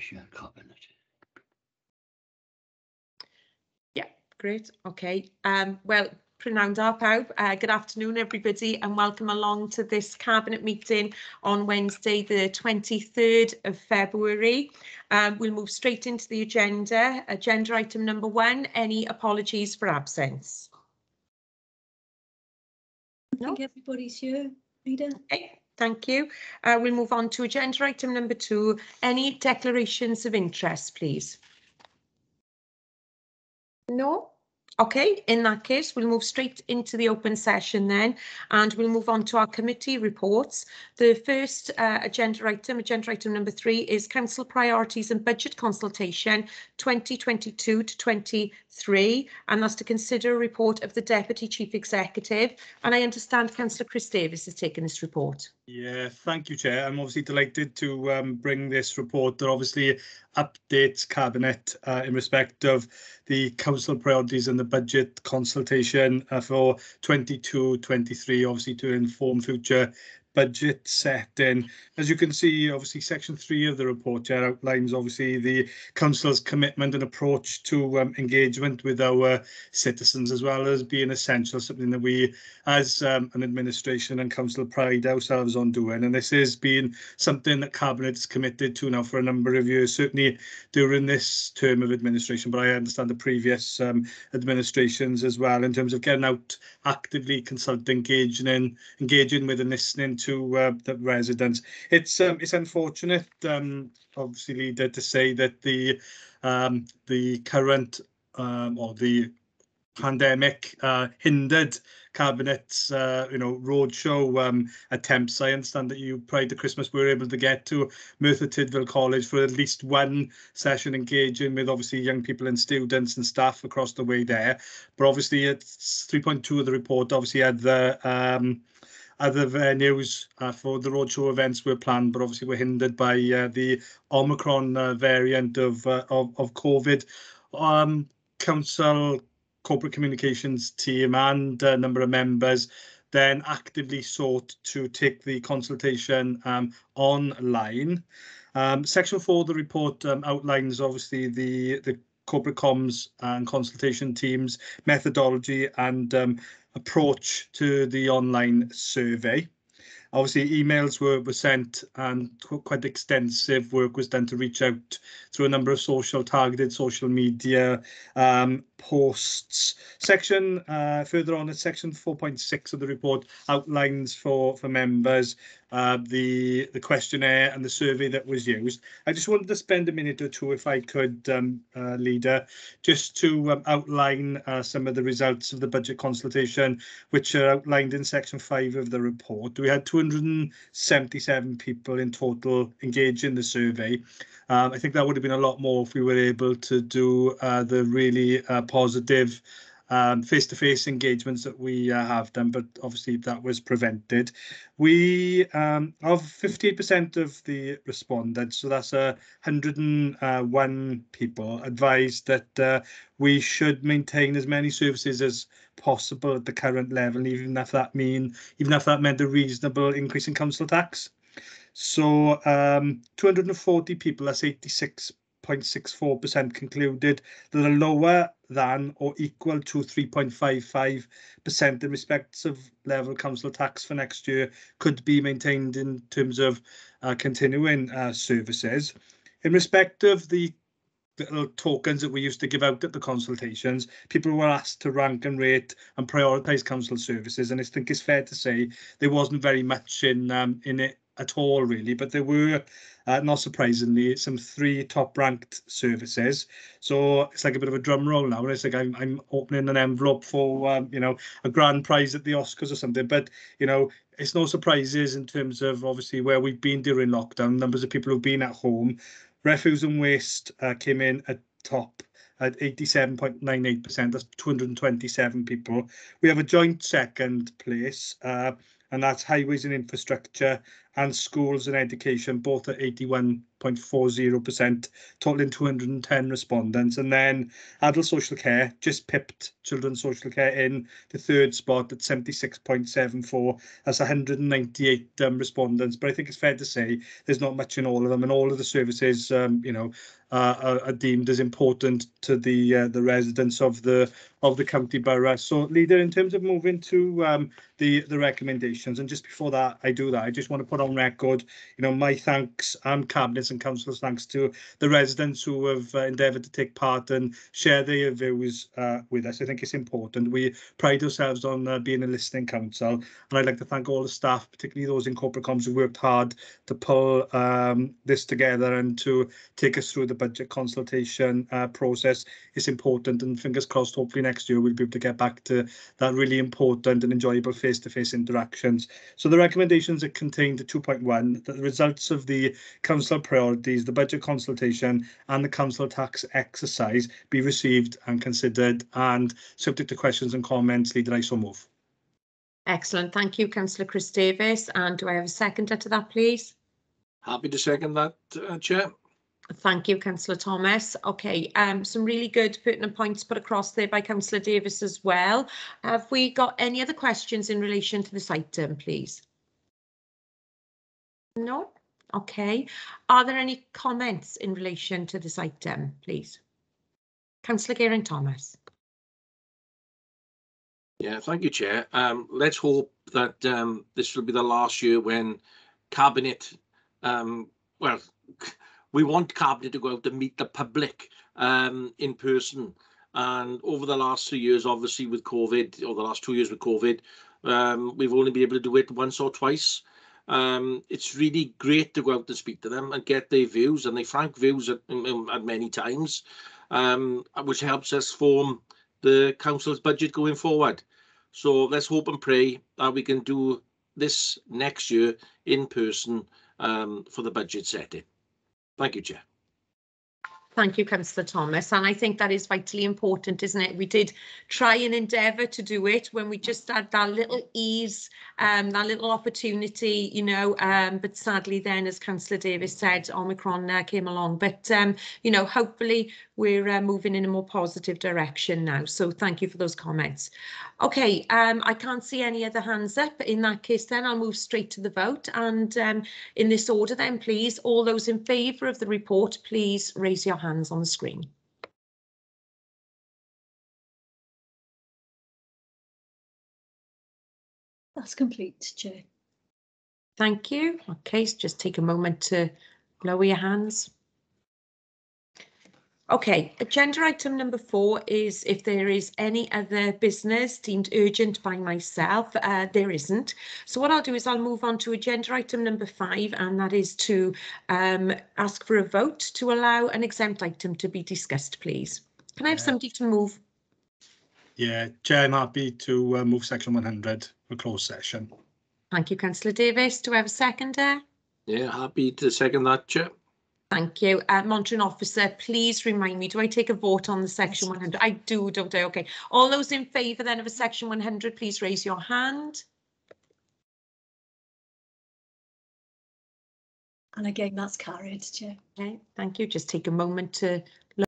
Measure Cabinet. Yeah, great. Okay. Well, prynawn da pawb. Good afternoon, everybody, and welcome along to this Cabinet meeting on Wednesday, the 23rd of February. We'll move straight into the agenda. Agenda item number 1, any apologies for absence? I think everybody's here, Rita. Okay, thank you. We'll move on to agenda item number 2, any declarations of interest, please? No? Okay, in that case, we'll move straight into the open session then, and we'll move on to our committee reports. The first agenda item number 3, is Council Priorities and Budget Consultation 2022 to 23, and that's to consider a report of the Deputy Chief Executive. And I understand Councillor Chris Davis has taken this report. Yeah, thank you, Chair. I'm obviously delighted to bring this report that obviously updates Cabinet in respect of the Council priorities and the budget consultation for 22-23, obviously to inform future budget setting. As you can see, obviously section 3 of the report, Chair, outlines obviously the Council's commitment and approach to engagement with our citizens, as well as being essential, something that we as an administration and Council pride ourselves on doing. And this has been something that Cabinet is committed to now for a number of years, certainly during this term of administration, but I understand the previous administrations as well, in terms of getting out, actively consulting, engaging with and listening to the residents. It's unfortunate, obviously, Leader, to say that the current or the pandemic hindered Cabinet's roadshow attempts. I understand that you, prior to Christmas, were able to get to Merthyr Tydfil College for at least one session, engaging with obviously young people and students and staff across the way there. But obviously it's 3.2 of the report obviously had the other venues for the roadshow events were planned, but obviously were hindered by the Omicron variant of COVID. Council corporate communications team and a number of members then actively sought to take the consultation online. Section 4 of the report outlines obviously the corporate comms and consultation teams methodology and approach to the online survey. Obviously, emails were sent and quite extensive work was done to reach out through a number of targeted social media posts. Further on, section 4.6 of the report outlines for members the questionnaire and the survey that was used. I just wanted to spend a minute or two, if I could, Leader, just to outline some of the results of the budget consultation, which are outlined in section 5 of the report. We had 277 people in total engaged in the survey. I think that would have been a lot more if we were able to do the really positive face-to-face engagements that we have done, but obviously that was prevented. We of 58% of the respondents, so that's 101 people, advised that we should maintain as many services as possible at the current level, even if that meant a reasonable increase in council tax. So 240 people, that's 86.64%, concluded that a lower than or equal to 3.55% in respect of level council tax for next year could be maintained in terms of continuing services. In respect of the little tokens that we used to give out at the consultations, people were asked to rank and rate and prioritise council services, and I think it's fair to say there wasn't very much in it at all, really, but there were, not surprisingly, some 3 top-ranked services. So it's like a bit of a drum roll now, and it's like I'm opening an envelope for a grand prize at the Oscars or something. But it's no surprises in terms of obviously where we've been during lockdown, numbers of people who've been at home. Refuse and waste came in at top at 87.98%. That's 227 people. We have a joint second place, and that's highways and infrastructure and schools and education, both at 81 98.40%, totaling 210 respondents. And then adult social care just pipped children's social care in the third spot at 76.74. That's 198 respondents. But I think it's fair to say there's not much in all of them, and all of the services, you know, are deemed as important to the residents of the county borough. So, Leader, in terms of moving to the recommendations, and just before that, I just want to put on record, you know, my thanks and Cabinet's and Council's thanks to the residents who have endeavoured to take part and share their views with us. I think it's important. We pride ourselves on being a listening council, and I'd like to thank all the staff, particularly those in corporate comms, who worked hard to pull this together and to take us through the budget consultation process. It's important, and fingers crossed, hopefully next year we'll be able to get back to that really important and enjoyable face-to-face interactions. So the recommendations are contained to 2.1, that the results of the council priorities, the budget consultation and the council tax exercise be received and considered, and subject to questions and comments. Leader, I so move. Excellent. Thank you, Councillor Chris Davis. And do I have a seconder to that, please? Happy to second that, Chair. Thank you, Councillor Thomas. Okay, some really good pertinent points put across there by Councillor Davis as well. Have we got any other questions in relation to this item, please? No? Okay. Are there any comments in relation to this item, please? Councillor Geraint-Thomas. Yeah, thank you, Chair. Let's hope that this will be the last year when Cabinet, well, we want Cabinet to go out and meet the public in person. And over the last 3 years, obviously with COVID, or the last 2 years with COVID, we've only been able to do it once or twice. It's really great to go out and speak to them and get their views, and their frank views at many times, which helps us form the council's budget going forward. So let's hope and pray that we can do this next year in person for the budget setting. Thank you, Chair. Thank you, Councillor Thomas. And I think that is vitally important, isn't it? We did try and endeavour to do it when we just had that little ease, that little opportunity, you know, but sadly then, as Councillor Davis said, Omicron came along. But, you know, hopefully we're moving in a more positive direction now. So thank you for those comments. OK, I can't see any other hands up. In that case, then I'll move straight to the vote. And in this order then, please, all those in favour of the report, please raise your hands on the screen. That's complete, Chair. Thank you. OK, so just take a moment to lower your hands. OK, agenda item number 4 is if there is any other business deemed urgent by myself. There isn't. So what I'll do is I'll move on to agenda item number 5, and that is to ask for a vote to allow an exempt item to be discussed, please. Can I have somebody to move? Yeah, Chair, I'm happy to move section 100 for closed session. Thank you, Councillor Davis. Do I have a seconder? Yeah, happy to second that, Chair. Thank you. Monitoring officer, please remind me, do I take a vote on the section 100? I do, don't I? OK. All those in favour then of a section 100, please raise your hand. And again, that's carried, Chair. OK, thank you. Just take a moment to